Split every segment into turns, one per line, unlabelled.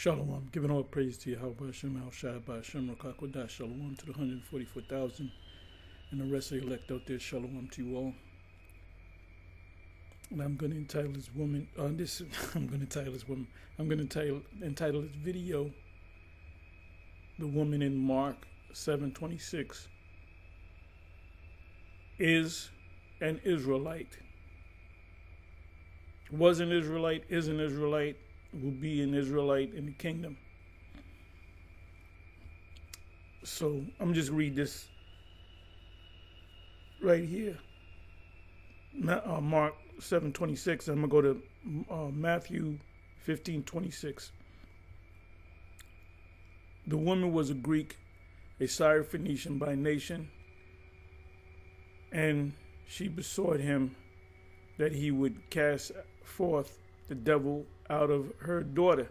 Shalom. Giving all praise to Yahweh Hashem Al Shai by Hashem Rakakodah. Shalom to the 144,000 and the rest of the elect out there. Shalom to you all. And I'm going to entitle this woman, I'm going to entitle this video, The Woman in Mark 7:26 is an Israelite. Was an Israelite, is an Israelite, will be an Israelite in the kingdom. So I'm just read this right here. Mark 7:26. I'm gonna go to Matthew 15:26. The woman was a Greek, a Syrophoenician by nation, and she besought him that he would cast forth the devil out of her daughter.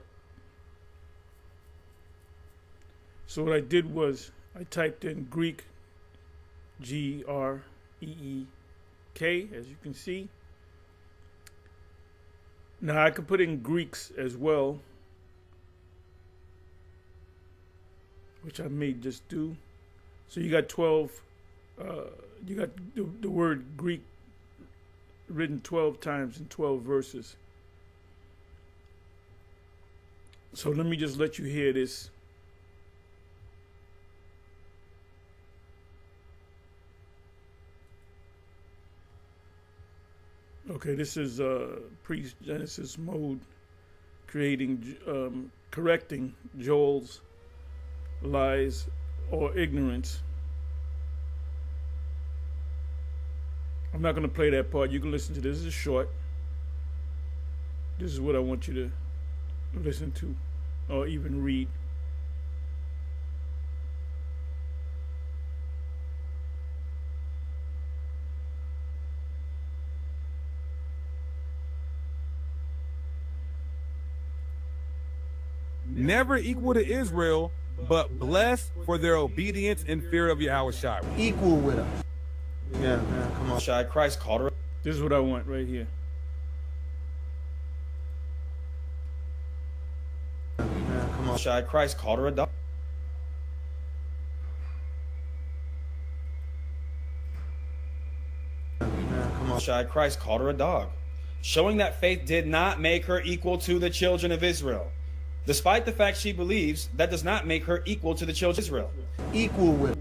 So what I did was I typed in Greek, Greek, as you can see. Now I could put in Greeks as well, which I may just do. So you got 12, you got the word Greek written 12 times in 12 verses. So let me just let you hear this. Okay, this is pre-Genesis mode, correcting Joel's lies or ignorance. I'm not going to play that part. You can listen to this. This is short. This is what I want you to listen to or even read.
Never equal to Israel, but blessed for their obedience and fear of Yahweh Shai.
Equal with us. Yeah, come on.
Shai, Christ called her.
This is what I want right here.
Come on.
Shai, Christ called her a dog.
Come on.
Shai, Christ called her a dog, showing that faith did not make her equal to the children of Israel. Despite the fact she believes, that does not make her equal to the children of Israel.
Equal with.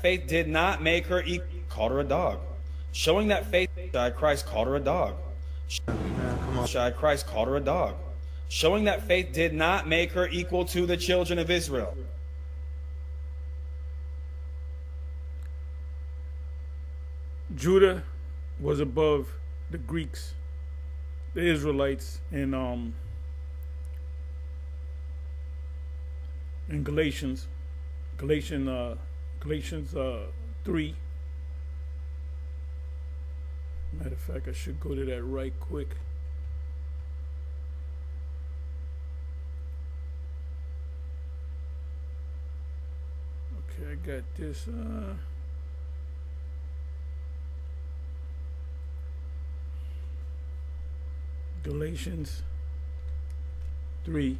Faith did not make her equal. Called her a dog, showing that faith. Shai, Christ called her a dog.
Come on.
Shai, Christ called her a dog, showing that faith did not make her equal to the children of Israel.
Judah was above the Greeks, the Israelites, in Galatians 3. Matter of fact, I should go to that right quick. Okay, I got this. Galatians 3.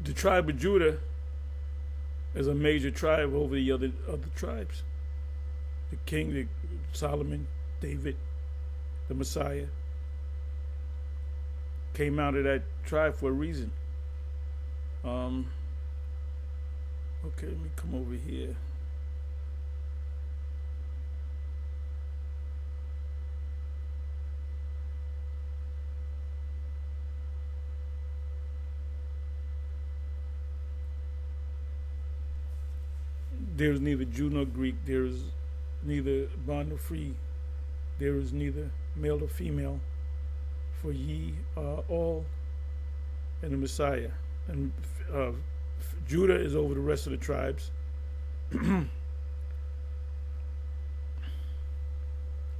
The tribe of Judah is a major tribe over the other tribes. The king, Solomon, David, the Messiah, came out of that tribe for a reason. Okay, let me come over here. There is neither Jew nor Greek. There is neither bond nor free. There is neither male or female. For ye are all in the Messiah. And Judah is over the rest of the tribes. And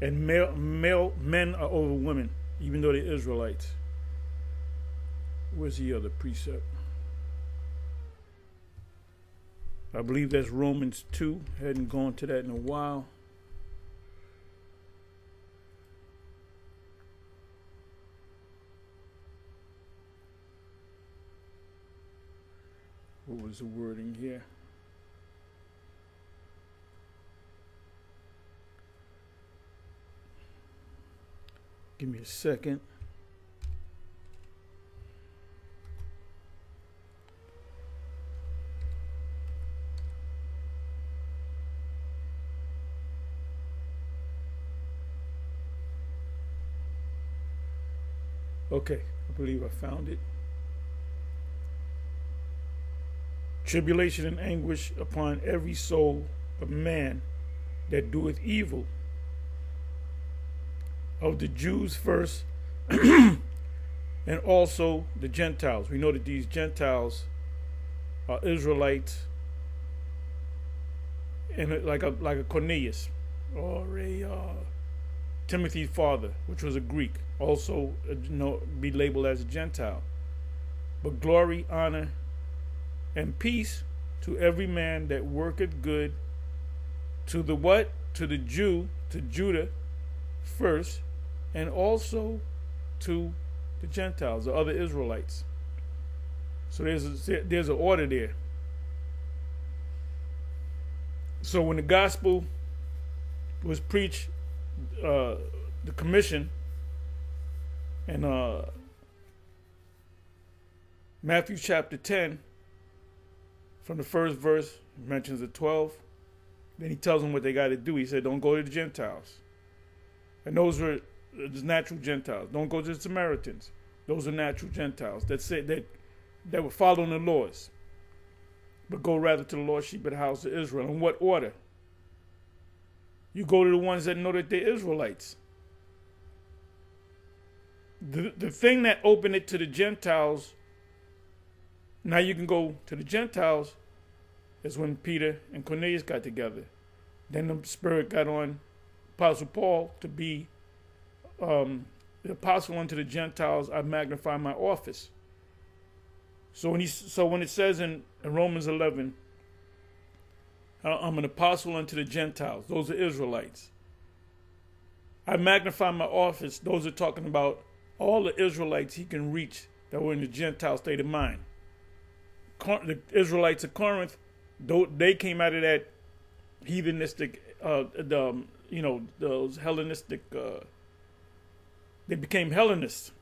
men are over women, even though they're Israelites. Where's the other precept? I believe that's Romans 2. Hadn't gone to that in a while. What was the wording here? Give me a second. Okay, I believe I found it. Tribulation and anguish upon every soul of man that doeth evil, of the Jews first, and also the Gentiles. We know that these Gentiles are Israelites, and like a Cornelius or a Timothy's father, which was a Greek, also be labeled as a Gentile. But glory, honor, and peace to every man that worketh good, to the what? To the Jew, to Judah first, and also to the Gentiles, the other Israelites. So there's an order there. So when the gospel was preached, the commission, and Matthew chapter 10, from the first verse, he mentions the 12. Then he tells them what they got to do. He said, don't go to the Gentiles. And those were the natural Gentiles. Don't go to the Samaritans. Those are natural Gentiles that said that were following the laws. But go rather to the lost sheep of the house of Israel. In what order? You go to the ones that know that they're Israelites. The thing that opened it to the Gentiles, now you can go to the Gentiles, is when Peter and Cornelius got together. Then the Spirit got on Apostle Paul to be the apostle unto the Gentiles. I magnify my office. So when it says in Romans 11, I'm an apostle unto the Gentiles. Those are Israelites. I magnify my office. Those are talking about all the Israelites he can reach that were in the Gentile state of mind. The Israelites of Corinth, they came out of that heathenistic, those Hellenistic. They became Hellenists.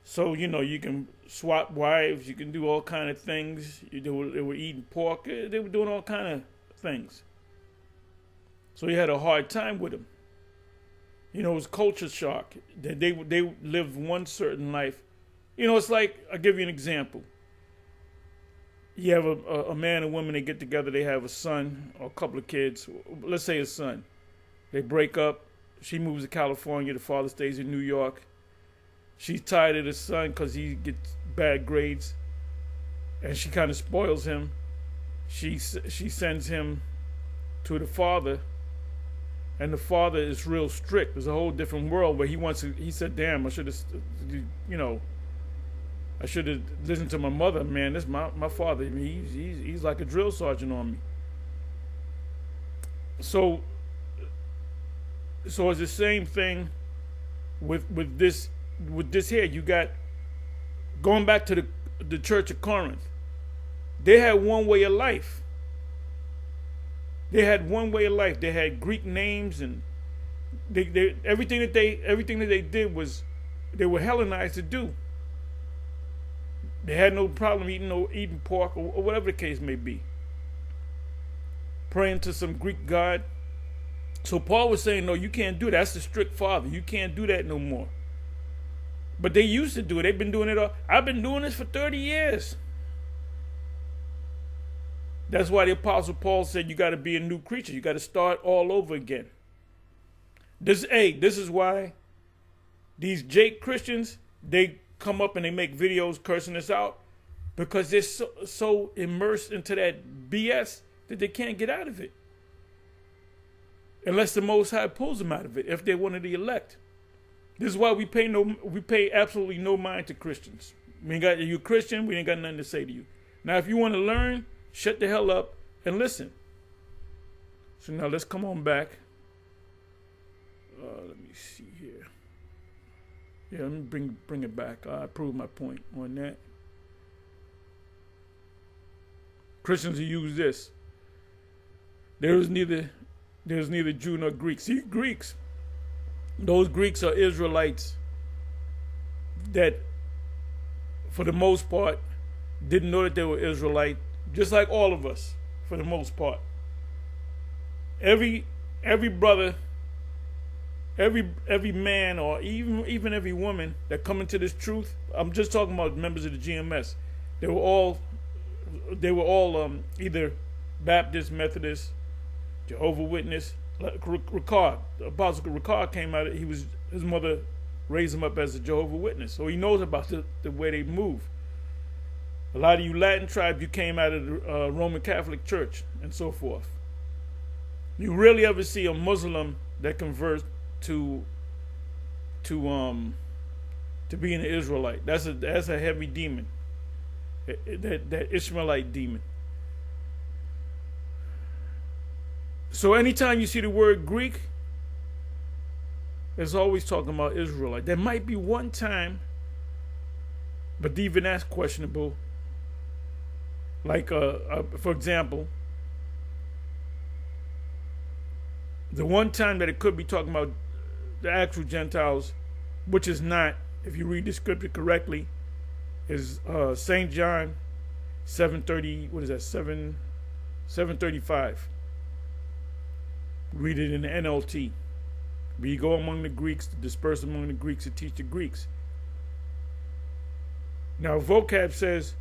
So you can swap wives, you can do all kind of things. They were eating pork. They were doing all kind of things. So he had a hard time with them. It was culture shock. They lived one certain life. It's like, I'll give you an example. You have a man and woman, they get together, they have a son or a couple of kids. Let's say a son. They break up. She moves to California. The father stays in New York. She's tired of the son because he gets bad grades. And she kind of spoils him. She sends him to the father. And the father is real strict. There's a whole different world where he said, damn, I should have, I should have listened to my mother. Man, this my father. He's like a drill sergeant on me. So it's the same thing with this here. You got, going back to the church of Corinth, they had one way of life. They had one way of life. They had Greek names, and everything that they did was, they were Hellenized to do. They had no problem eating pork or whatever the case may be. Praying to some Greek god. So Paul was saying, no, you can't do that. That's the strict father. You can't do that no more. But they used to do it. They've been doing it all. I've been doing this for 30 years. That's why the Apostle Paul said you got to be a new creature. You got to start all over again. This is why these Jake Christians, they come up and they make videos cursing us out, because they're so immersed into that BS that they can't get out of it. Unless the Most High pulls them out of it, if they're one of the elect. This is why we pay absolutely no mind to Christians. You're a Christian, we ain't got nothing to say to you. Now, if you want to learn, shut the hell up and listen. So now let's come on back. Let me see here. Yeah, let me bring it back. I prove my point on that. Christians who use this. There's neither Jew nor Greek. See, Greeks. Those Greeks are Israelites that, for the most part, didn't know that they were Israelite, just like all of us, for the most part. Every brother, every man, or even every woman that come into this truth, I'm just talking about members of the GMS. They were all either Baptist, Methodist, Jehovah's Witness. Ricard, the Apostle Ricard came out. His mother raised him up as a Jehovah's Witness, so he knows about the way they move. A lot of you Latin tribes, you came out of the Roman Catholic Church and so forth. You rarely ever see a Muslim that converts to being an Israelite. That's a heavy demon. That Ishmaelite demon. So anytime you see the word Greek, it's always talking about Israelite. There might be one time, but even that's questionable. Like, for example, the one time that it could be talking about the actual Gentiles, which is not, if you read the scripture correctly, is St. John 7:30. What is that? 7:35. Read it in the NLT. We go among the Greeks, to disperse among the Greeks, to teach the Greeks. Now, vocab says,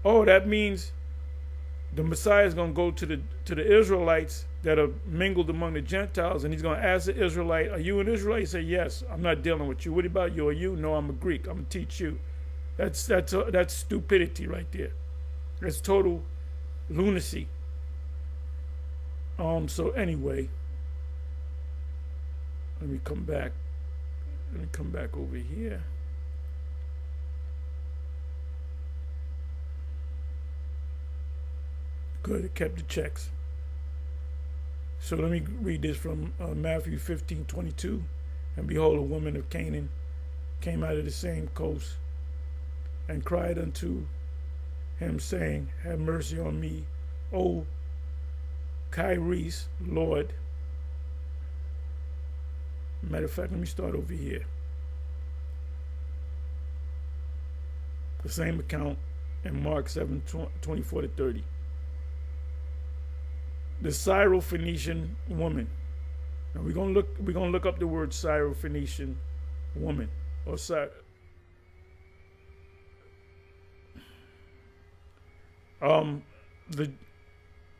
oh, that means the Messiah is going to go to the Israelites that are mingled among the Gentiles, and he's going to ask the Israelite, are you an Israelite? He say, yes, I'm not dealing with you. What about you? Are you? No, I'm a Greek. I'm going to teach you. That's stupidity right there. That's total lunacy. So anyway, let me come back over here. Good, it kept the checks. So let me read this from Matthew 15:22. And behold, a woman of Canaan came out of the same coast and cried unto him, saying, have mercy on me, O Kyries, Lord. Matter of fact, let me start over here. The same account in Mark 7:24-30. The Syrophoenician woman. Now we're gonna look up the word Syrophoenician woman or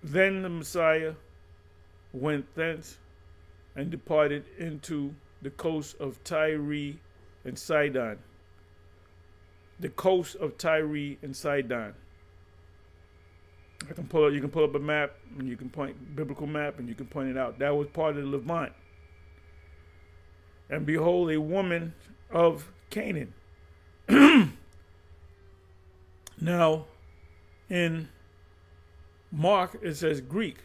Then the Messiah went thence and departed into the coast of Tyre and Sidon. The coast of Tyre and Sidon. You can pull up a map, and you can biblical map, and you can point it out. That was part of the Levant. And behold, a woman of Canaan. Now, in Mark, it says Greek.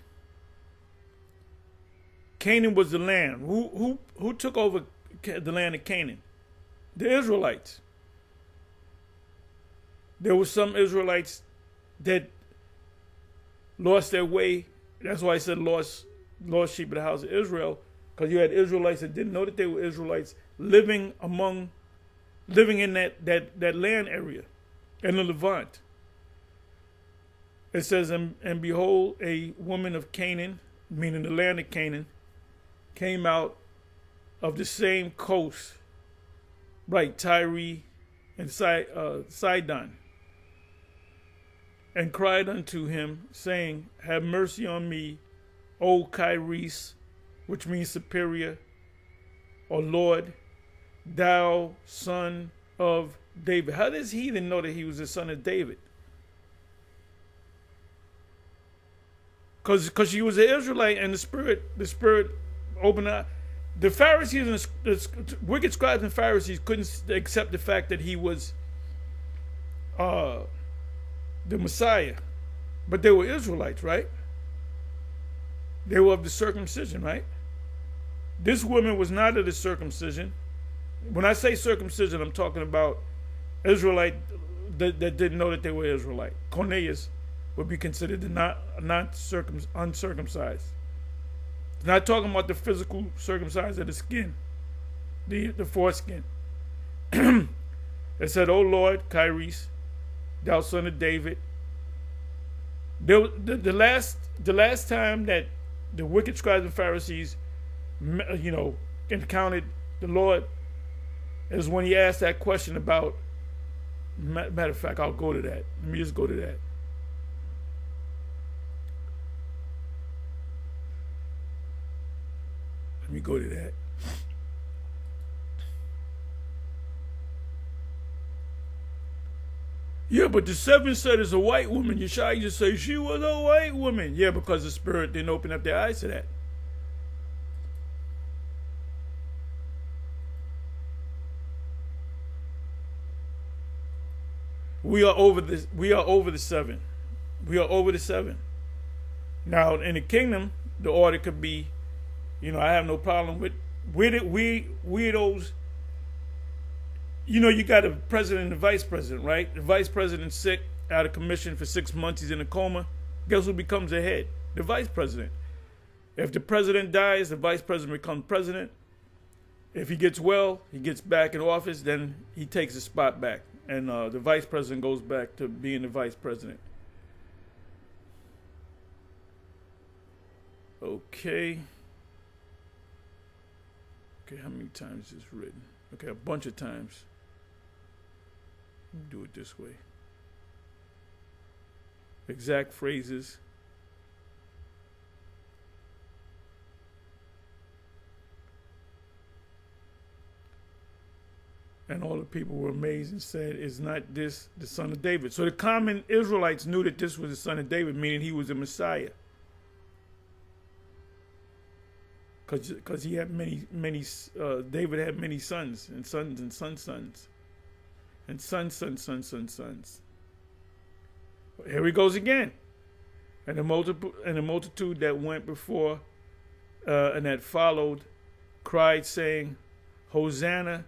Canaan was the land. Who took over the land of Canaan? The Israelites. There were some Israelites that lost their way. That's why I said lost sheep of the house of Israel, because you had Israelites that didn't know that they were Israelites living in that land area in the Levant. It says, and behold, a woman of Canaan, meaning the land of Canaan, came out of the same coast, right, Tyre and Sidon, and cried unto him, saying, have mercy on me, O Kyries, which means superior, or Lord, thou son of David. How does he even know that he was the son of David? Because she was an Israelite, and the spirit opened up. The Pharisees and the wicked scribes and Pharisees couldn't accept the fact that he was the Messiah. But they were Israelites, right? They were of the circumcision, right? This woman was not of the circumcision. When I say circumcision, I'm talking about Israelite that didn't know that they were Israelite. Cornelius would be considered the uncircumcised. It's not talking about the physical circumcised of the skin, the foreskin. It said, "O Lord, Kyries, thou son of David." The last time that the wicked scribes and Pharisees, encountered the Lord is when he asked that question about. Matter of fact, I'll go to that. Let me just go to that. Let me go to that. Yeah, but the 7 said it's a white woman. Yeshua just say she was a white woman. Yeah, because the Spirit didn't open up their eyes to that. We are over this. We are over the 7. We are over the 7. Now in the kingdom, the order could be, I have no problem with it. We those. You got a president and a vice president, right? The vice president's sick, out of commission for 6 months. He's in a coma. Guess who becomes the head? The vice president. If the president dies, the vice president becomes president. If he gets well, he gets back in office, then he takes his spot back. And the vice president goes back to being the vice president. Okay. Okay, how many times is this written? Okay, a bunch of times. Let me do it this way. Exact phrases. And all the people were amazed and said, "Is not this the son of David?" So the common Israelites knew that this was the son of David, meaning he was the Messiah. Because he had David had many sons and sons and sons and sons. Here he goes again. And the multitude that went before and that followed cried, saying, "Hosanna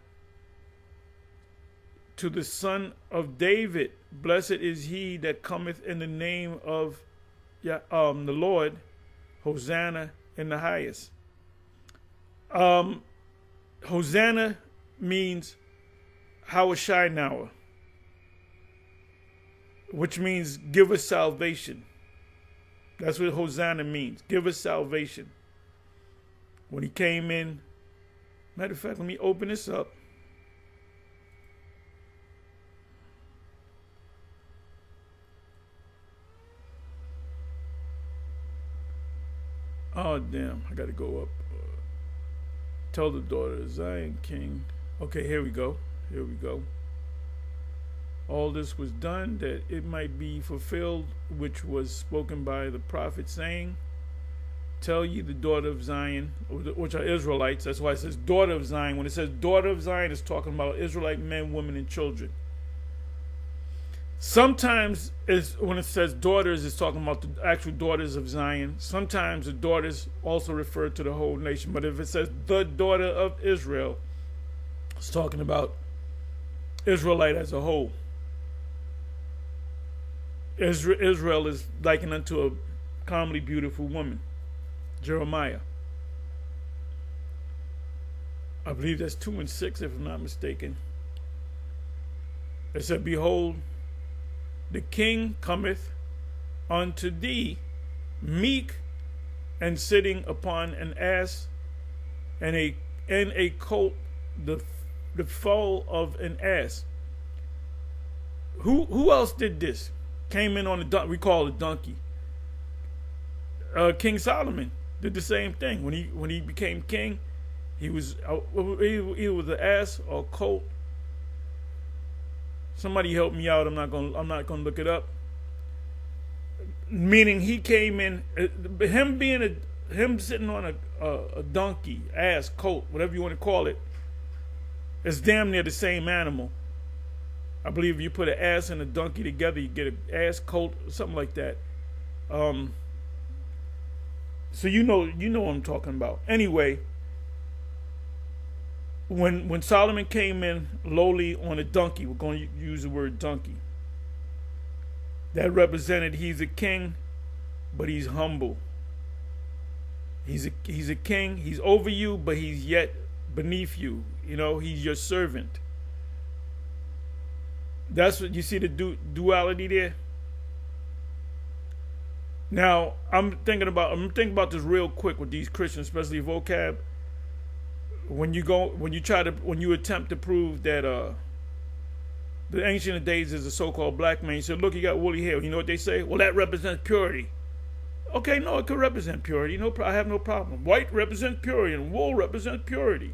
to the Son of David. Blessed is he that cometh in the name of the Lord. Hosanna in the highest." Hosanna means Hawashai, which means give us salvation. That's what Hosanna means. Give us salvation. When he came in, matter of fact, let me open this up. Oh, damn. I got to go up. Tell the daughter of Zion King. Okay, here we go. Here we go. All this was done that it might be fulfilled, which was spoken by the prophet, saying, "Tell ye the daughter of Zion," which are Israelites. That's why it says daughter of Zion. When it says daughter of Zion, it's talking about Israelite men, women, and children. Sometimes when it says daughters, it's talking about the actual daughters of Zion. Sometimes the daughters also refer to the whole nation. But if it says the daughter of Israel, it's talking about Israelite as a whole. Israel is likened unto a commonly beautiful woman. Jeremiah. I believe that's 2 and 6, if I'm not mistaken. It said, "Behold, the king cometh unto thee, meek and sitting upon an ass, and a colt, the foal of an ass." Who else did this? Came in on a donkey. We call it a donkey. King Solomon did the same thing when he became king. He was an ass or a colt. Somebody help me out. I'm not gonna look it up. Meaning he came in, him sitting on a donkey, ass, colt, whatever you want to call it. It's damn near the same animal. I believe if you put an ass and a donkey together, you get an ass, colt, something like that. So you know what I'm talking about. Anyway, when Solomon came in lowly on a donkey, we're going to use the word donkey. That represented he's a king, but he's humble. He's a king. He's over you, but he's yet beneath you. You know, he's your servant. That's what you see, the duality there. Now I'm thinking about this real quick with these Christians, especially vocab. When you attempt to prove that the Ancient of Days is a so-called black man, you say, look, you got woolly hair. You know what they say? Well, that represents purity. Okay, no, it could represent purity. No, I have no problem. White represents purity, and wool represents purity.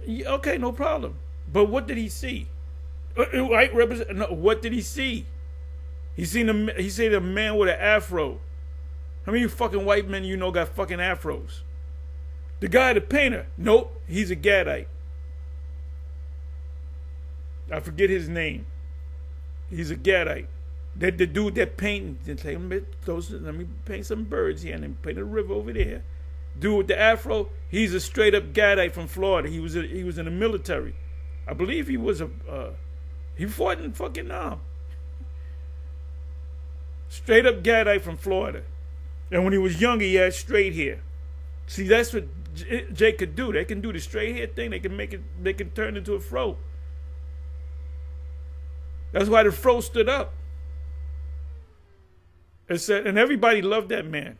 Okay, no problem. But what did he see? White represent. No, what did he see? He seen a man with an afro. How many fucking white men you know got fucking afros? The guy, the painter. Nope, he's a Gadite. I forget his name. He's a Gadite. The dude that painted, let me paint some birds here, and then paint a river over there. Dude with the afro, he's a straight up Gadite from Florida. He was in the military. I believe he was he fought in fucking straight up Gadite from Florida. And when he was younger, he had straight hair. See, that's what Jake could do. They can do the straight hair thing. They can turn into a fro. That's why the fro stood up. It said, and everybody loved that man.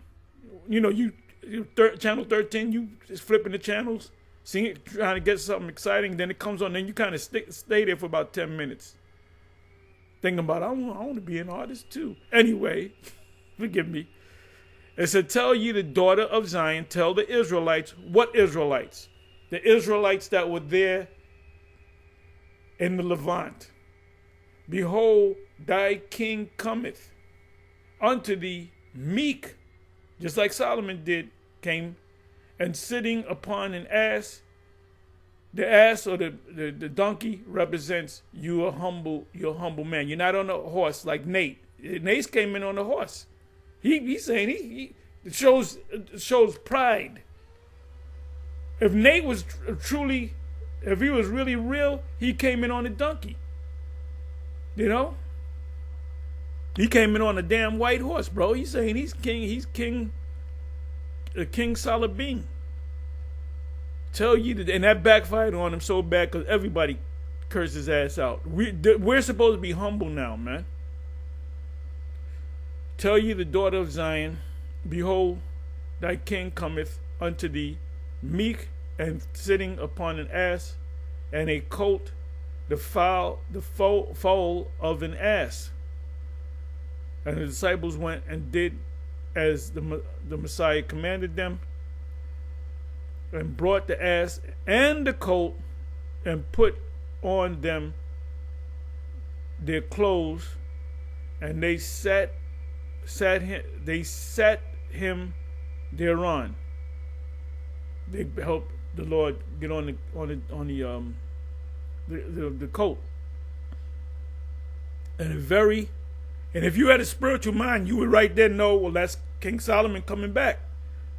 You know, channel 13, you just flipping the channels, seeing, trying to get something exciting. Then it comes on, then you kind of stay there for about 10 minutes, thinking about, I want to be an artist too. Anyway, forgive me. It said, tell ye the daughter of Zion, tell the Israelites. What Israelites? The Israelites that were there in the Levant. Behold, thy king cometh unto thee meek, just like Solomon came, and sitting upon an ass. The ass or the donkey represents you're humble man. You're not on a horse like Nate. Nate came in on a horse. He's saying he shows pride. If Nate was truly, if he was really real, he came in on a donkey. You know? He came in on a damn white horse, bro. He's saying he's king Salabin. Tell you that, and that backfired on him so bad because everybody cursed his ass out. We're supposed to be humble now, man. Tell ye the daughter of Zion, behold, thy king cometh unto thee, meek and sitting upon an ass, and a colt, the foal of an ass. And the disciples went and did as the Messiah commanded them, and brought the ass and the colt, and put on them their clothes, and they sat him thereon. They helped the Lord get on the colt. And if you had a spiritual mind, you would right there know, well, that's King Solomon coming back.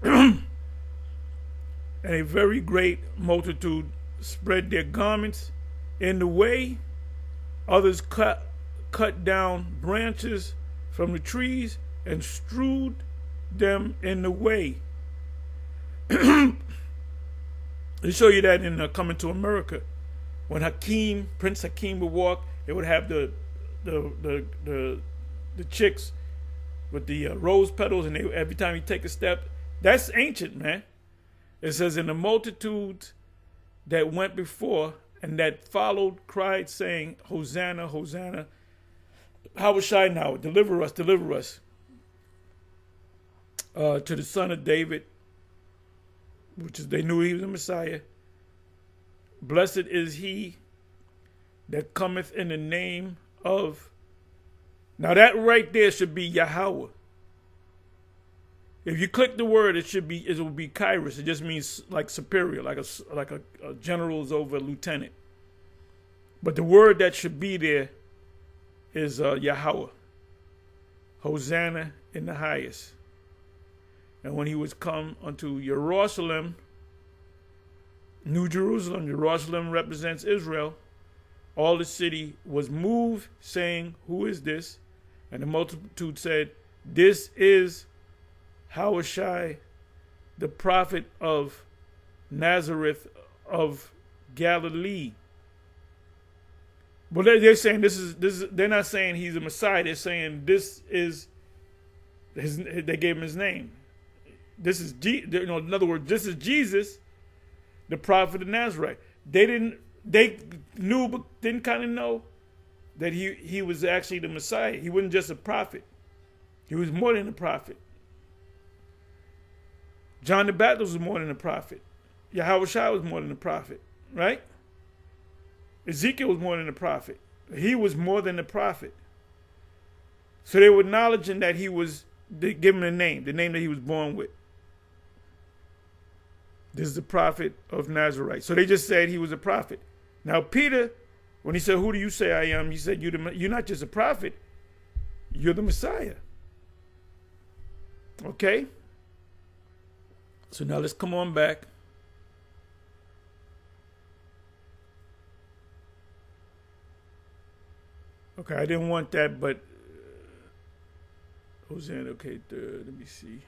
And a very great multitude spread their garments in the way. Others cut down branches from the trees and strewed them in the way. They show you that in Coming to America. When Prince Hakeem would walk, they would have the chicks with the rose petals, and every time you take a step, that's ancient, man. It says, in the multitudes that went before and that followed cried, saying, Hosanna, Hosanna. How was I now? Deliver us, deliver us. To the son of David, which is, they knew he was the Messiah. Blessed is he that cometh in the name of. Now that right there should be Yahweh. If you click the word, it will be Kairos. It just means like superior, like a general's over a lieutenant. But the word that should be there is Yahweh. Hosanna in the highest. And when he was come unto Jerusalem, New Jerusalem, Jerusalem represents Israel, all the city was moved, saying, Who is this? And the multitude said, This is Hawashai, the prophet of Nazareth of Galilee. But they're saying this is. They're not saying he's a Messiah. They're saying this is his. They gave him his name. This is in other words, this is Jesus, the prophet of Nazareth. They knew but didn't kind of know that he was actually the Messiah. He wasn't just a prophet. He was more than a prophet. John the Baptist was more than a prophet. Yahushua was more than a prophet, right? Ezekiel was more than a prophet. He was more than a prophet. So they were acknowledging that they give him a name, the name that he was born with. This is the prophet of Nazareth. So they just said he was a prophet. Now Peter, when he said, Who do you say I am? He said, You're not just a prophet, you're the Messiah. Okay? So now let's come on back. Okay, I didn't want that, but Hosanna, okay, let me see.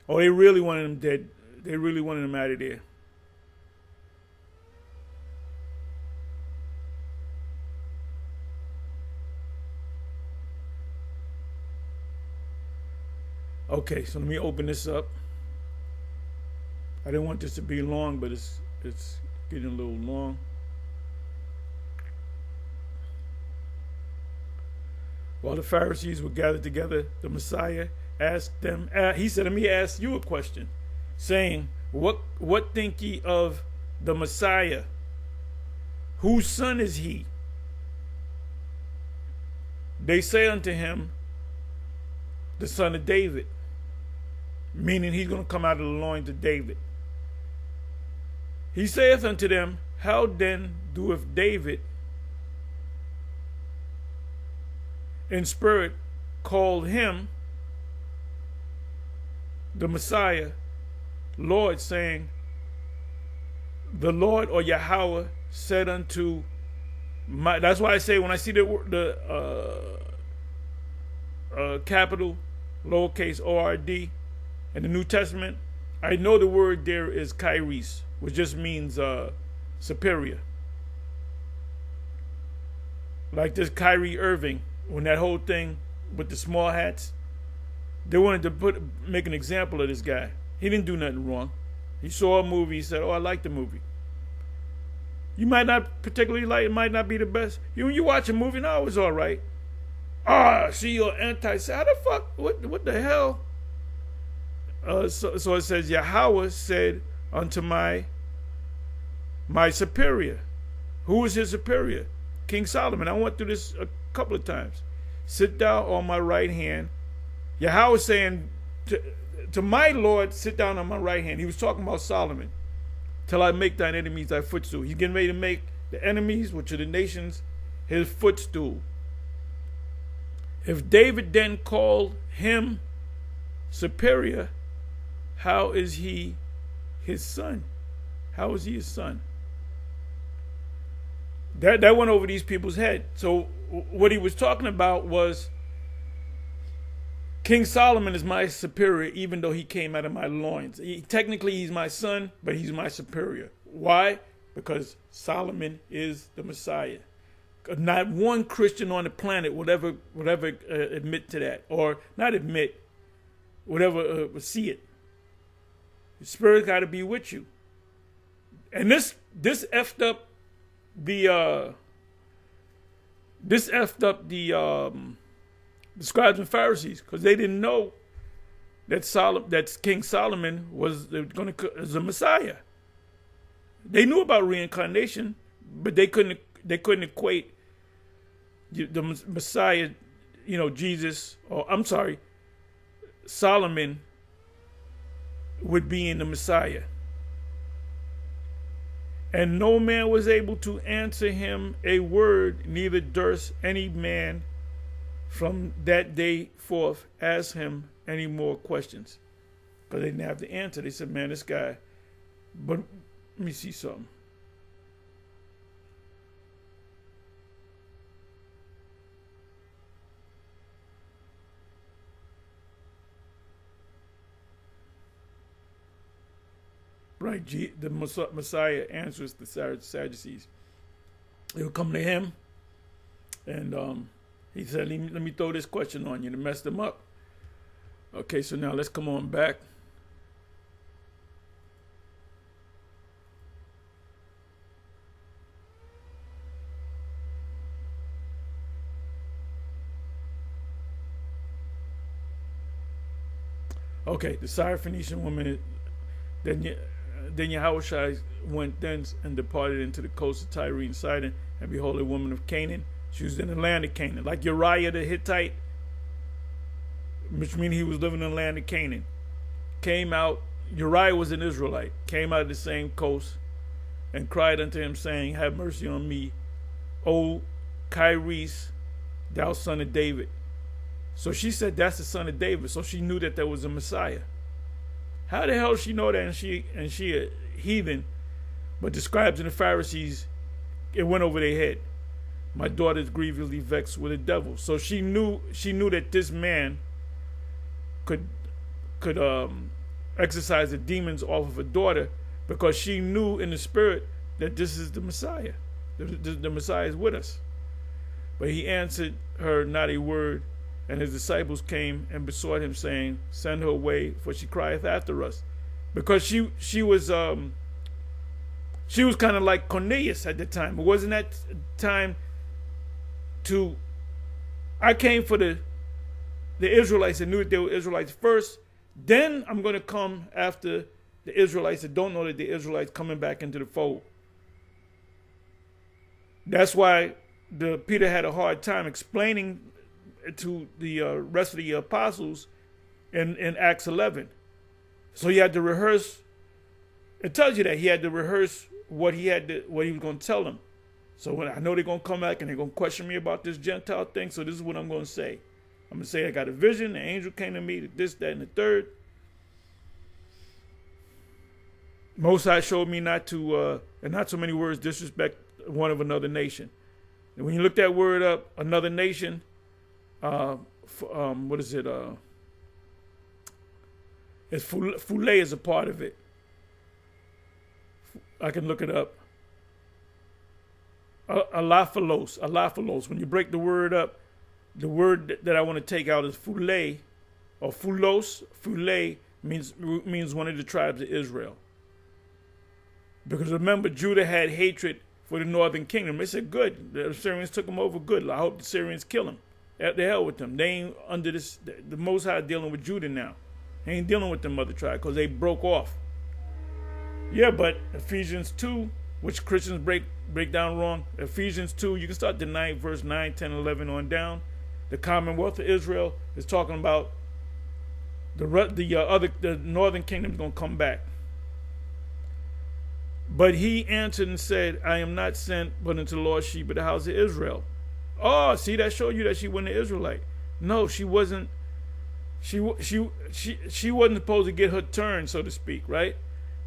Oh, they really wanted him dead. They really wanted him out of there. Okay, so let me open this up. I didn't want this to be long, but it's getting a little long. While the Pharisees were gathered together, the Messiah asked them, he said, Let me ask you a question, saying, What think ye of the Messiah? Whose son is he? They say unto him, the son of David, meaning he's going to come out of the loins of David. He saith unto them, How then doeth David in spirit called him, the Messiah, Lord, saying, The Lord or Yahweh said unto my. That's why I say when I see the capital lowercase O-R-D in the New Testament, I know the word there is kairos, which just means superior. Like this Kyrie Irving, when that whole thing with the small hats, they wanted to make an example of this guy. He didn't do nothing wrong. He saw a movie, he said, I like the movie. You might not particularly like it, might not be the best. You watch a movie, no, it's all right. See, you're anti. How the fuck? What the hell? So it says, Yahweh said unto my superior. Who is his superior? King Solomon. I went through this a couple of times. Sit thou on my right hand. Yahweh saying to my Lord, sit down on my right hand. He was talking about Solomon. Till I make thine enemies thy footstool. He's getting ready to make the enemies, which are the nations, his footstool. If David then called him superior, how is he his son? How is he his son? That went over these people's head. So what he was talking about was King Solomon is my superior, even though he came out of my loins. Technically, he's my son, but he's my superior. Why? Because Solomon is the Messiah. Not one Christian on the planet would ever admit to that, or not admit, whatever see it. The Spirit got to be with you, and this effed up the scribes and Pharisees, because they didn't know that King Solomon was a Messiah. They knew about reincarnation, but they couldn't equate the Messiah, Jesus, or I'm sorry, Solomon, with being the Messiah. And no man was able to answer him a word, neither durst any man from that day forth ask him any more questions. Because they didn't have the answer. They said, man, this guy, but let me see something. Right, the Messiah answers the Sadducees. They'll come to him, and he said, let me throw this question on you to mess them up. Okay, so now let's come on back. Okay, the Syrophoenician woman, then Yahushua went thence and departed into the coast of Tyre and Sidon, and behold, a woman of Canaan. She was in the land of Canaan, like Uriah the Hittite, which means he was living in the land of Canaan. Came out, Uriah was an Israelite, came out of the same coast, and cried unto him, saying, have mercy on me, O Kyries, thou son of David. So she said, that's the son of David. So she knew that there was a Messiah. How the hell she know that? And she a heathen, but the scribes and the Pharisees, it went over their head. My daughter is grievously vexed with a devil. So she knew that this man could exorcise the demons off of her daughter, because she knew in the spirit that this is the Messiah. The Messiah is with us. But he answered her not a word. And his disciples came and besought him, saying, send her away, for she crieth after us. Because she was kind of like Cornelius at the time. It wasn't that time I came for the Israelites that knew that they were Israelites first. Then I'm going to come after the Israelites that don't know that the Israelites coming back into the fold. That's why Peter had a hard time explaining to the rest of the apostles in Acts 11. So he had to rehearse. It tells you that he had to rehearse what he was going to tell them. So when I know they're going to come back and they're going to question me about this Gentile thing, so this is what I'm going to say. I'm going to say I got a vision, the angel came to me, this, that, and the third. Most High showed me not to, and not so many words, disrespect one of another nation. And when you look that word up, another nation, what is it? It's Fule is a part of it. I can look it up. Alaphilos. When you break the word up, the word that I want to take out is Fule, or Fulos. Fule means one of the tribes of Israel. Because remember, Judah had hatred for the northern kingdom. They said, good. The Assyrians took them over. Good. I hope the Syrians kill them. The hell with them. They ain't under this. The Most High dealing with Judah now. They ain't dealing with the mother tribe because they broke off. Yeah, but Ephesians 2, which Christians break down wrong. Ephesians 2, you can start the 9, verse 9, 10, 11 on down. The Commonwealth of Israel is talking about the northern kingdom is going to come back. But he answered and said, I am not sent but unto the lost sheep of the house of Israel. Oh, see, that showed you that she wasn't an Israelite. No, she wasn't. She wasn't supposed to get her turn, so to speak, right?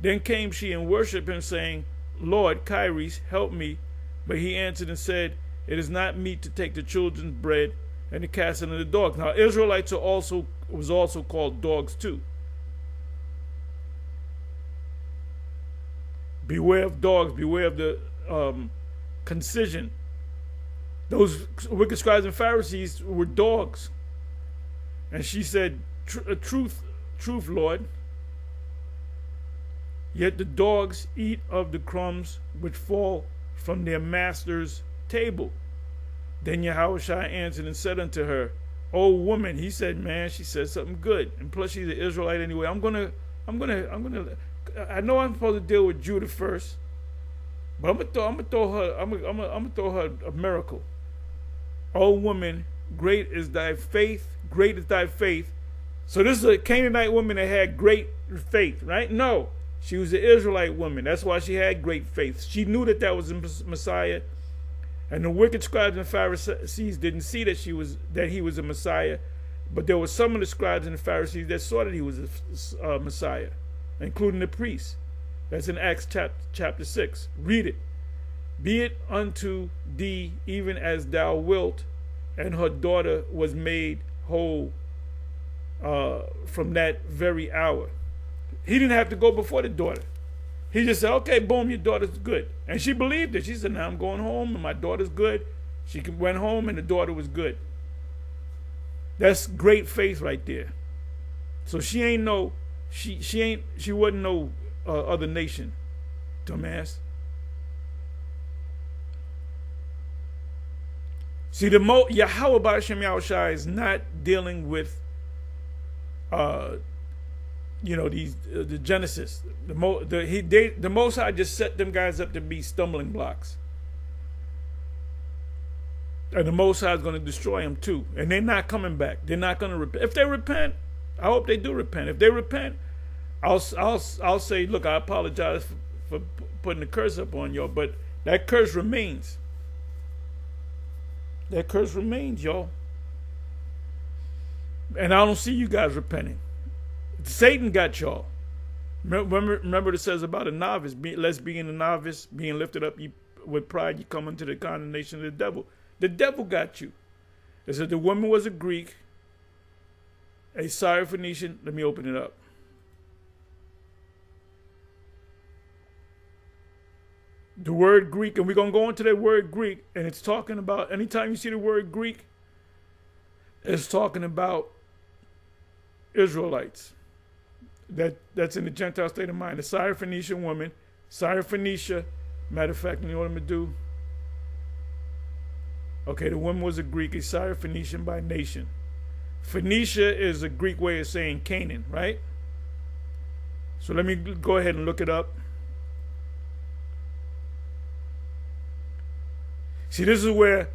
Then came she and worshipped him, saying, Lord, Kyries, help me. But he answered and said, it is not meet to take the children's bread and to cast it into the dogs. Now, Israelites was also called dogs too. Beware of dogs. Beware of the concision. Those wicked scribes and Pharisees were dogs. And she said, truth, Lord. Yet the dogs eat of the crumbs which fall from their master's table. Then Yahushua answered and said unto her, O woman, he said, man, she said something good. And plus she's an Israelite anyway. I know I'm supposed to deal with Judah first, but I'm gonna throw her a miracle. O woman, great is thy faith. So this is a Canaanite woman that had great faith, right? No, she was an Israelite woman. That's why she had great faith. She knew that was the Messiah, And the wicked scribes and Pharisees didn't see that he was a Messiah, but there were some of the scribes and the Pharisees that saw that he was a Messiah, including the priests. That's in Acts chapter 6. Read it. Be it unto thee even as thou wilt. And her daughter was made whole from that very hour. He didn't have to go before the daughter. He just said, okay, boom, your daughter's good. And she believed it. She said, now I'm going home and my daughter's good. She went home and the daughter was good. That's great faith right there. So she wasn't no other nation, dumbass. See, Yahweh B'Ashem Yahushai is not dealing with, the Genesis. The Most High just set them guys up to be stumbling blocks. And the Most High is going to destroy them too. And they're not coming back. They're not going to repent. If they repent, I hope they do repent. If they repent, I'll say, look, I apologize for putting the curse up on y'all, but that curse remains. That curse remains, y'all. And I don't see you guys repenting. Satan got y'all. Remember it says about a novice, lest being a novice, being lifted up with pride, you come into the condemnation of the devil. The devil got you. It said the woman was a Greek, a Syrophoenician. Let me open it up. The word Greek, and we're going to go into that word Greek, and it's talking about, anytime you see the word Greek, it's talking about Israelites. That's in the Gentile state of mind. The Syrophoenician woman, Syrophoenicia, matter of fact, you know what I'm going to do? Okay, the woman was a Greek, a Syrophoenician by nation. Phoenicia is a Greek way of saying Canaan, right? So let me go ahead and look it up. See, this is where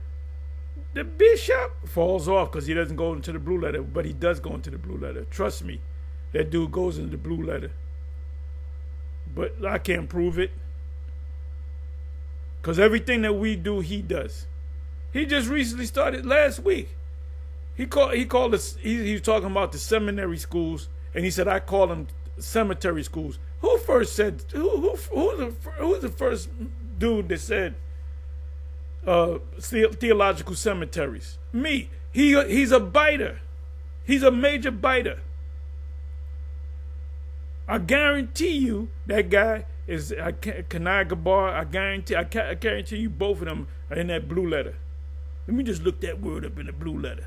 the bishop falls off because he doesn't go into the blue letter, but he does go into the blue letter. Trust me, that dude goes into the blue letter. But I can't prove it because everything that we do, he does. He just recently started last week. He called us. He was talking about the seminary schools, and he said I call them cemetery schools. Who first said? Who's the first dude that said? Theological cemeteries. Me. He's a biter. He's a major biter. I guarantee you that guy is Kanai Gabar. I guarantee you both of them are in that blue letter. Let me just look that word up in the blue letter.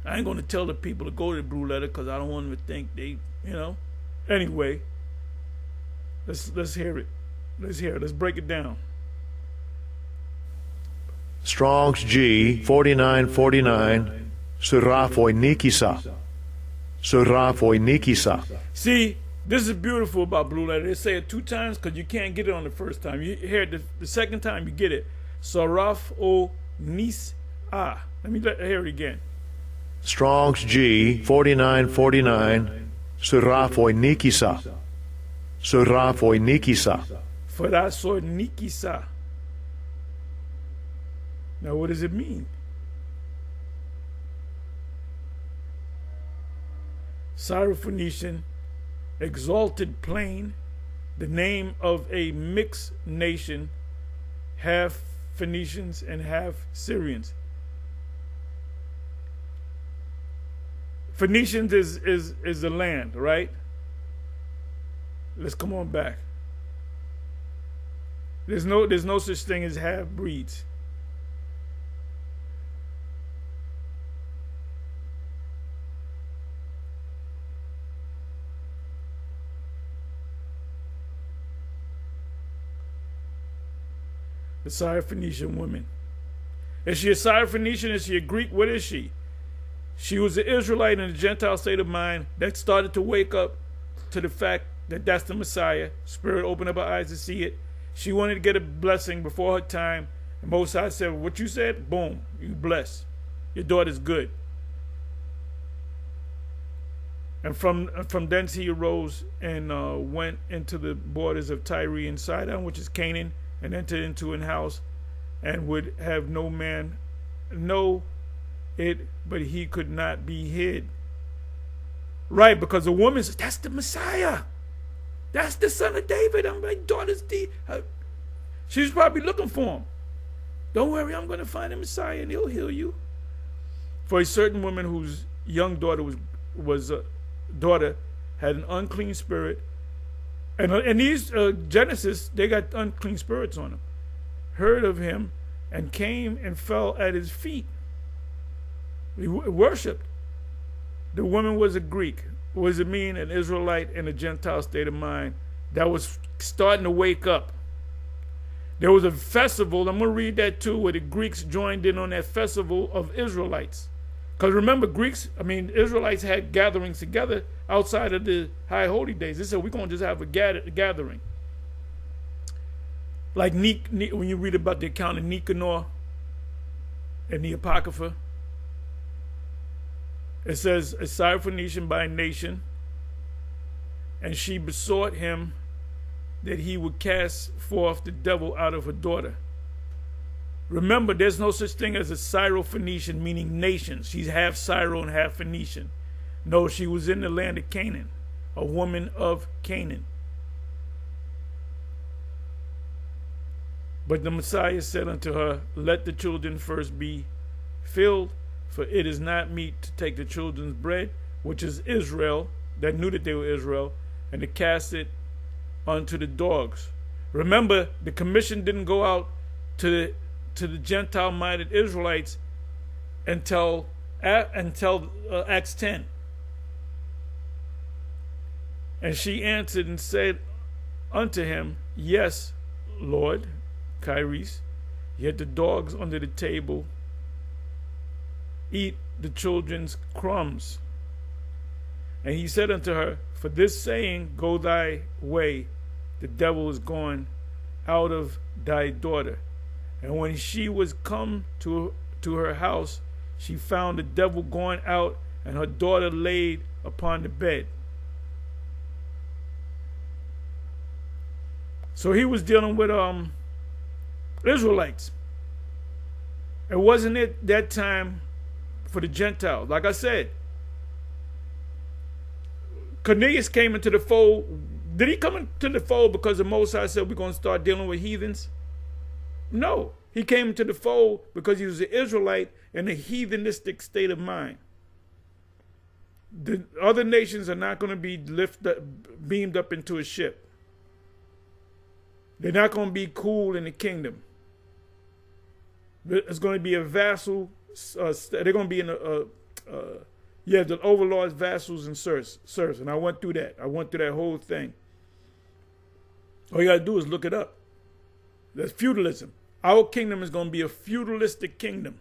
I ain't gonna tell the people to go to the blue letter because I don't want them to think they, Anyway, let's hear it. Let's hear it. Let's break it down.
Strong's G 4949 Suraphoinikisa. Suraphoinikisa.
See, this is beautiful about blue letter. They say it 2 times because you can't get it on the first time. You hear it the second time, you get it. Suraphoinisa. Let me hear it again.
Strong's G 4949 Suraphoinikisa. Suraphoinikisa.
Pharasonikisa. Now, what does it mean? Syrophoenician, exalted plain, the name of a mixed nation, half Phoenicians and half Syrians. Phoenicians is the land, right? Let's come on back. There's no such thing as half breeds. The Syrophoenician woman. Is she a Syrophoenician? Is she a Greek? What is she? She was an Israelite in a Gentile state of mind that started to wake up to the fact that that's the Messiah. Spirit opened up her eyes to see it. She wanted to get a blessing before her time. And Most High said, what you said, boom, you blessed. Your daughter's good. And from thence he arose and went into the borders of Tyre and Sidon, which is Canaan, and entered into an house and would have no man know it, but he could not be hid. Right, because the woman says, that's the Messiah. That's the son of David. I'm my daughter's she's probably looking for him. Don't worry, I'm going to find the Messiah and he'll heal you. For a certain woman whose young daughter daughter had an unclean spirit, and these Genesis, they got unclean spirits on them, heard of him and came and fell at his feet. He worshipped. The woman was a Greek. What does it mean? An Israelite in a Gentile state of mind that was starting to wake up. There was a festival, I'm going to read that too, where the Greeks joined in on that festival of Israelites. Because remember, Israelites had gatherings together outside of the high holy days. They said, we're going to just have a gathering. Like when you read about the account of Nicanor in the Apocrypha, it says, a Syrophoenician by nation, and she besought him that he would cast forth the devil out of her daughter. Remember, there's no such thing as a Syrophoenician, meaning nation. She's half Syro and half Phoenician. No, she was in the land of Canaan, a woman of Canaan. But the Messiah said unto her, let the children first be filled, for it is not meet to take the children's bread, which is Israel, that knew that they were Israel, and to cast it unto the dogs. Remember, the commission didn't go out to the Gentile-minded Israelites until Acts 10. And she answered and said unto him, yes, Lord, Kyries, yet the dogs under the table eat the children's crumbs. And he said unto her, for this saying, go thy way, the devil is gone out of thy daughter. And when she was come to her house, she found the devil going out, and her daughter laid upon the bed. So he was dealing with Israelites. It wasn't it that time for the Gentiles. Like I said, Cornelius came into the fold. Did he come into the fold because the Most High said we're going to start dealing with heathens? No. He came into the fold because he was an Israelite in a heathenistic state of mind. The other nations are not going to be beamed up into a ship. They're not going to be cool in the kingdom. It's going to be a vassal. They're going to be in the overlords, vassals, and serfs. And I went through that. I went through that whole thing. All you got to do is look it up. That's feudalism. Our kingdom is going to be a feudalistic kingdom.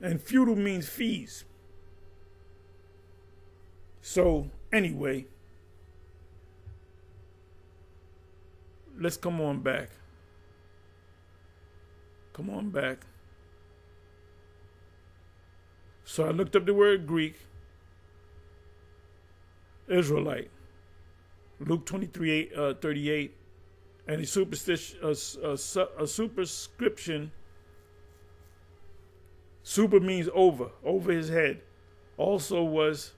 And feudal means fees. So, anyway, let's come on back. Come on back. So I looked up the word Greek, Israelite, Luke 23:38, and a superscription. Super means over his head. Also was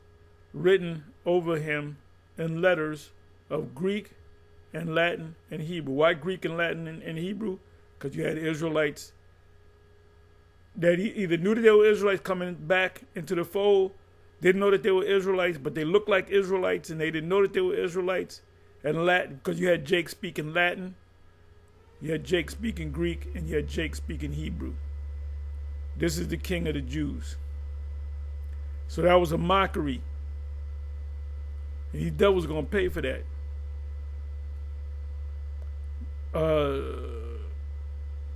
written over him in letters of Greek and Latin and Hebrew. Why Greek and Latin and Hebrew? Because you had Israelites that either knew that they were Israelites coming back into the fold, didn't know that they were Israelites, but they looked like Israelites, and they didn't know that they were Israelites. And Latin, because you had Jake speaking Latin, you had Jake speaking Greek, and you had Jake speaking Hebrew. This is the king of the Jews. So that was a mockery. And the devil's going to pay for that.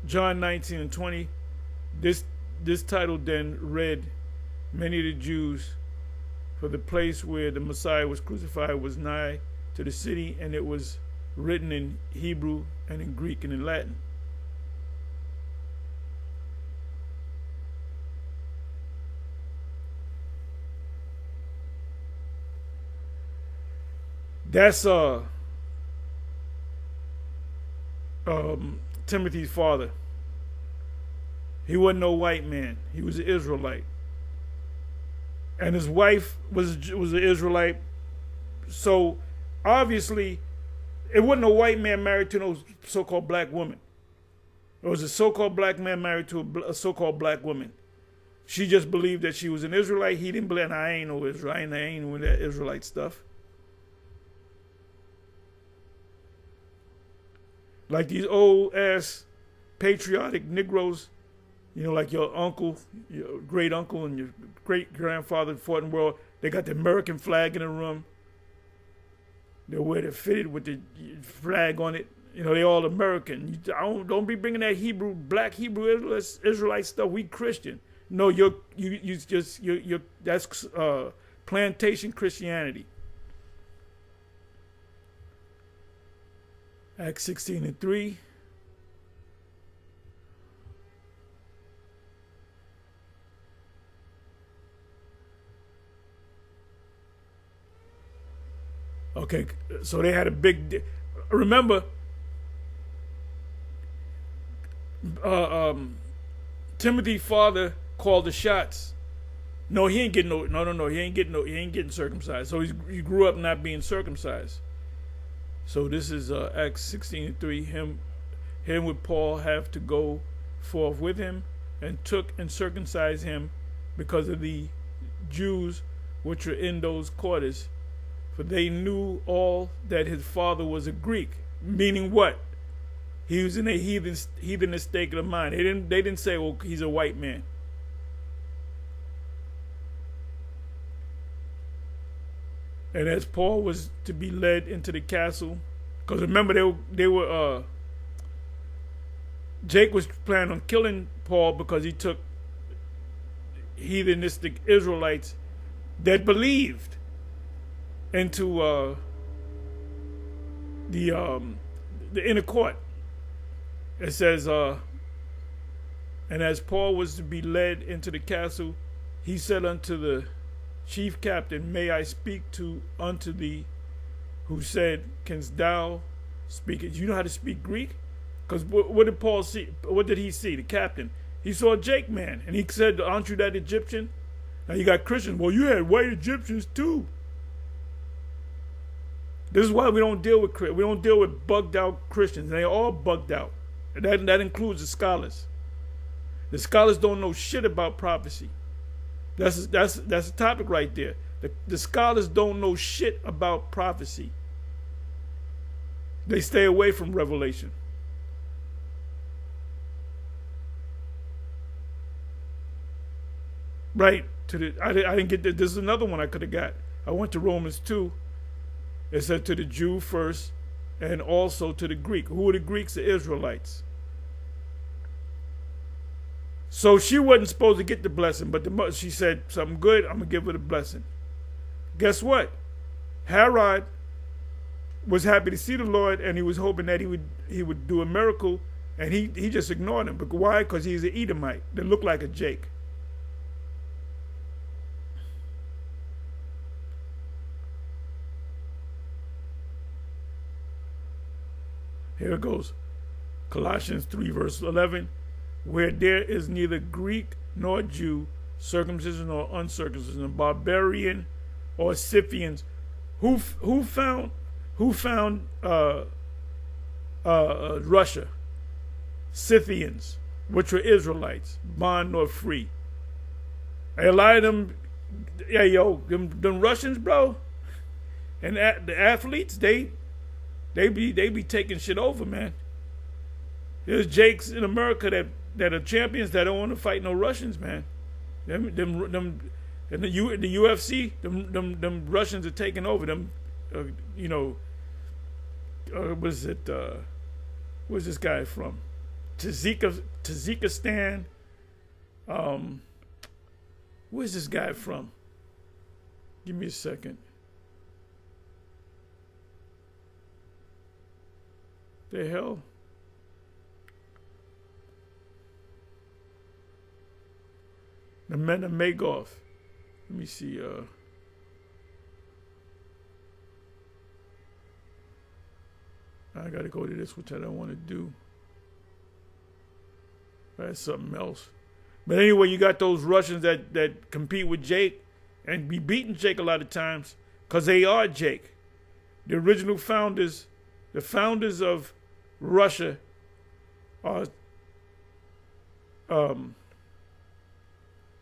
John 19:20. This title then read, many of the Jews, for the place where the Messiah was crucified was nigh to the city, and it was written in Hebrew and in Greek and in Latin. That's Timothy's father. He wasn't no white man. He was an Israelite. And his wife was an Israelite. So obviously, it wasn't a white man married to no so-called black woman. It was a so-called black man married to a so-called black woman. She just believed that she was an Israelite. He didn't believe, I ain't no Israelite. I ain't with that Israelite stuff. Like these old ass patriotic Negroes, you know, like your uncle, your great uncle, and your great grandfather fought in the world. They got the American flag in the room. They wear it fitted with the flag on it. You know, they all American. Don't be bringing that black Hebrew Israelite stuff. We Christian. No, that's plantation Christianity. Acts 16:3. Okay, so they had a big. Remember, Timothy's father called the shots. No, he ain't getting no. He ain't getting circumcised. So he grew up not being circumcised. So this is Acts 16:3. Him with Paul have to go forth with him, and took and circumcised him, because of the Jews which were in those quarters. For they knew all that his father was a Greek. Meaning what? He was in a heathen state of mind. They didn't say, well, he's a white man. And as Paul was to be led into the castle, because remember Jake was planning on killing Paul because he took heathenistic Israelites that believed into the inner court. It says, and as Paul was to be led into the castle, he said unto the chief captain, may I speak unto thee? Who said, canst thou speak it? You know how to speak Greek? Because what did Paul see? What did he see? The captain. He saw Jake man, and he said, aren't you that Egyptian? Now you got Christians. Well, you had white Egyptians too. This is why we don't deal with bugged out Christians. They all bugged out. And that includes the scholars. The scholars don't know shit about prophecy. That's the topic right there. The scholars don't know shit about prophecy. They stay away from revelation. Right. I didn't get this. This is another one I could have got. I went to Romans 2. It said to the Jew first, and also to the Greek. Who are the Greeks? The Israelites. So she wasn't supposed to get the blessing, but she said something good, I'm going to give her the blessing. Guess what? Herod was happy to see the Lord, and he was hoping that he would do a miracle, and he just ignored him. But why? Because he's an Edomite that looked like a Jake. Here it goes. Colossians 3 verse 11. Where there is neither Greek nor Jew, circumcision or uncircumcision, barbarian or Scythians, who found Russia? Scythians, which were Israelites, bond nor free. A lot of them, them Russians, bro, and the athletes, they be taking shit over, man. There's Jakes in America that are champions that don't want to fight no Russians, man. Them and the UFC, them Russians are taking over. Them, what's this guy from? Tajikistan. Where's this guy from? Give me a second. The hell? The men of Magog. Let me see. I gotta go to this, which I don't want to do. That's something else. But anyway, you got those Russians that compete with Jake and be beating Jake a lot of times because they are Jake. The original founders, the founders of Russia are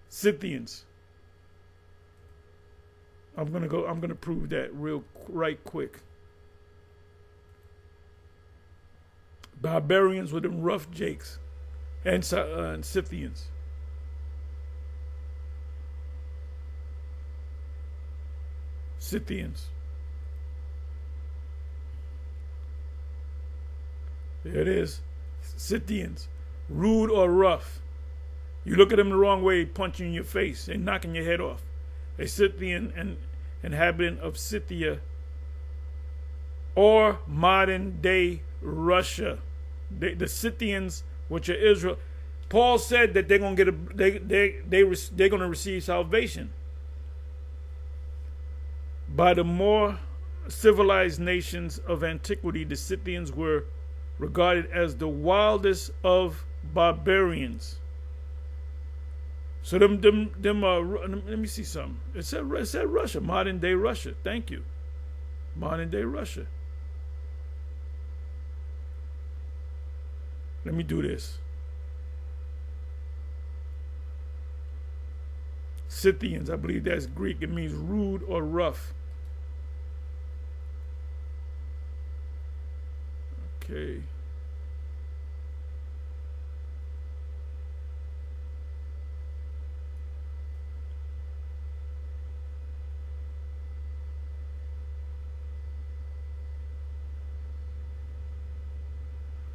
Scythians. I'm gonna prove that right quick. Barbarians were them rough Jakes and Scythians. Scythians. There it is. Scythians. Rude or rough. You look at them the wrong way, punch you in your face, and knocking your head off. A Scythian and inhabitant of Scythia or modern day Russia. The Scythians, which are Israel. Paul said that they're gonna they're gonna receive salvation. By the more civilized nations of antiquity, the Scythians were regarded as the wildest of barbarians. So let me see something. It said Russia, modern day Russia. Thank you. Modern day Russia. Let me do this. Scythians, I believe that's Greek. It means rude or rough. Okay.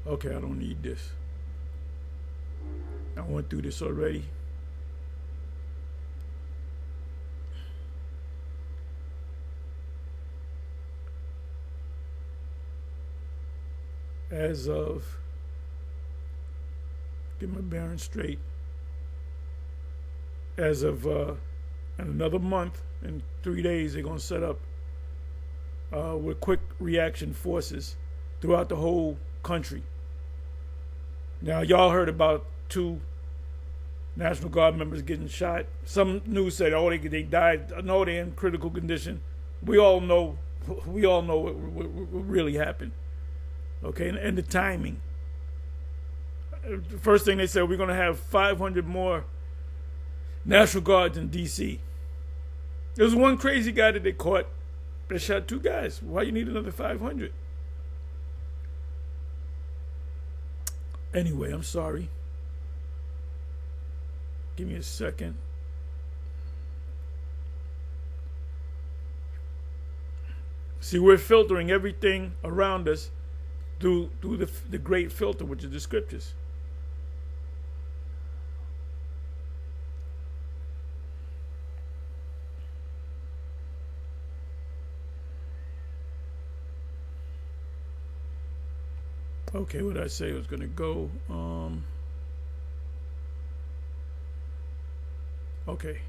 Okay, I don't need this. I went through this already. As of, get my bearings straight, as of in another month, in 3 days, they're going to set up with quick reaction forces throughout the whole country. Now, y'all heard about 2 National Guard members getting shot. Some news said, oh, they died. No, they're in critical condition. We all know what really happened. Okay, and the timing. The first thing they said, we're going to have 500 more National Guards in D.C. There was one crazy guy that they caught that shot 2 guys. Why you need another 500? Anyway, I'm sorry. Give me a second. See, we're filtering everything around us through the great filter, which is the scriptures. Okay, what did I say? I was going to go. Okay.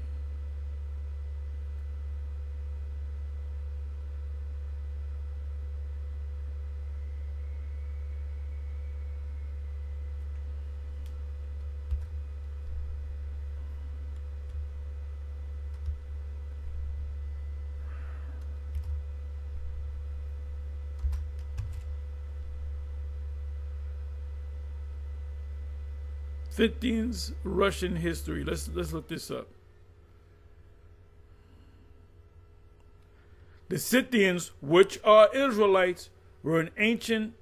Scythians, Russian history. Let's look this up. The Scythians, which are Israelites, were an ancient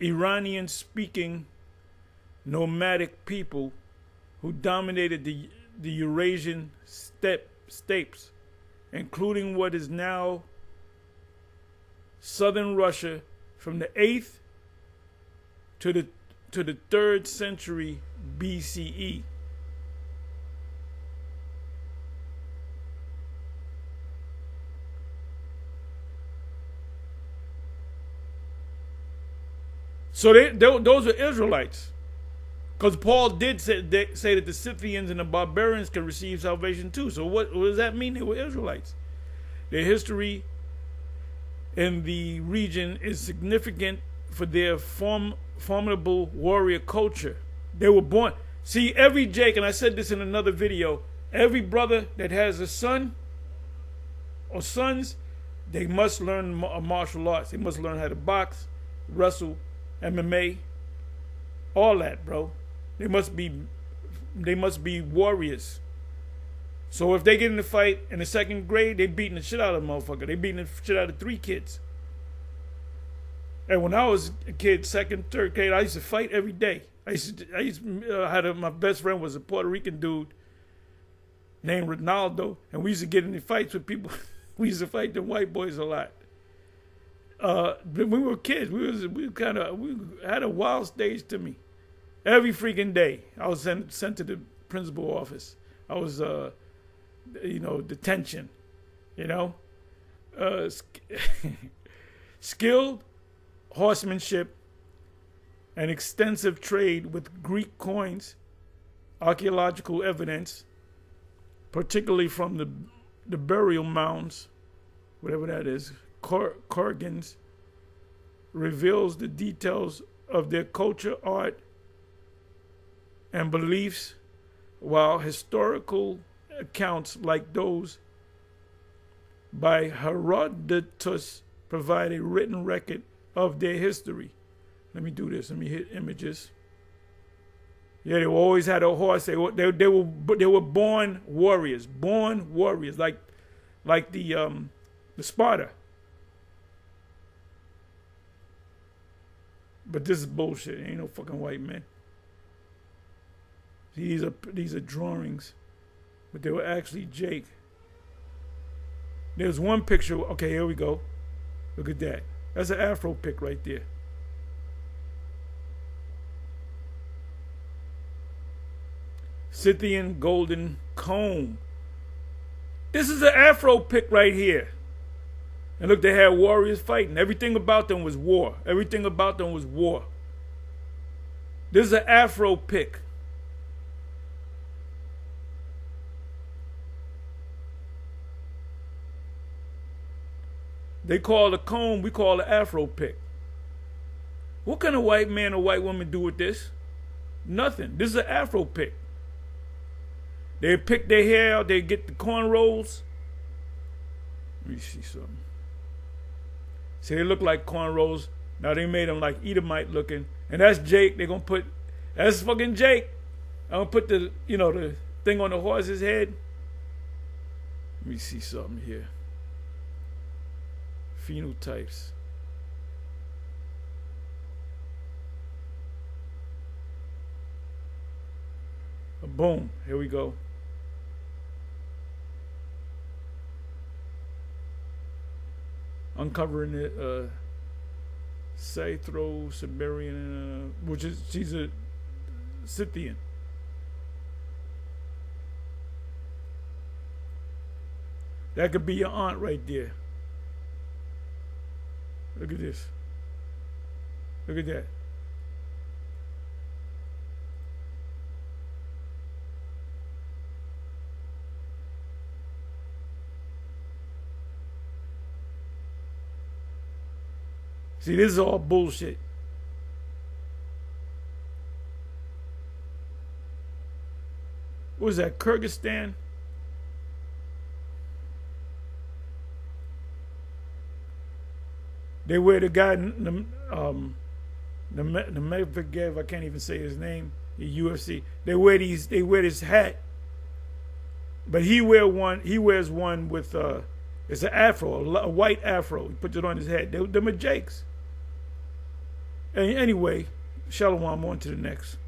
Iranian-speaking nomadic people who dominated the Eurasian steppes, including what is now southern Russia, from the 8th to the 3rd century BCE. So those are Israelites, because Paul did say that the Scythians and the barbarians can receive salvation too. So what does that mean? They were Israelites. Their history in the region is significant for their formidable warrior culture. They were born. See, every Jake, and I said this in another video, every brother that has a son or sons, they must learn martial arts. They must learn how to box, wrestle, MMA, all that, bro. They must be warriors. So if they get in a fight in the second grade, they beating the shit out of a motherfucker. They beating the shit out of 3 kids. And when I was a kid, second, third grade, I used to fight every day. My best friend was a Puerto Rican dude named Ronaldo, and we used to get into fights with people. We used to fight the white boys a lot. When we were kids, we had a wild stage to me. Every freaking day, I was sent to the principal office. I was, detention. Skilled horsemanship and extensive trade with Greek coins, archaeological evidence, particularly from the burial mounds, whatever that is, Kurgans, reveals the details of their culture, art, and beliefs, while historical accounts like those by Herodotus provide a written record of their history. Let me do this. Let me hit images. Yeah, they always had a horse. They were born warriors, like the Sparta. But this is bullshit. Ain't no fucking white men. These are drawings, but they were actually Jake. There's one picture. Okay, here we go. Look at that. That's an Afro pic right there. Scythian golden comb. This is an Afro pic right here. And look, they had warriors fighting. Everything about them was war. Everything about them was war. This is an Afro pic. They call the comb, we call the Afro pic. What can a white man or white woman do with this? Nothing. This is an Afro pic. They pick their hair out, they get the cornrows. Let me see something. See, they look like cornrows. Now they made them like Edomite looking. And that's Jake. They're gonna put, that's fucking Jake. I'm gonna put the thing on the horse's head. Let me see something here. Phenotypes. Boom. Here we go. Uncovering the Scytho-Siberian, which is, she's a Scythian. That could be your aunt right there. Look at this. Look at that. See, this is all bullshit. What was that, Kyrgyzstan? They wear the guy, Nurmagomedov, I can't even say his name, the UFC. They wear this hat, but he wears one with it's an afro, a white afro. He puts it on his head. Them are Jakes. Anyway, Shalom, on to the next.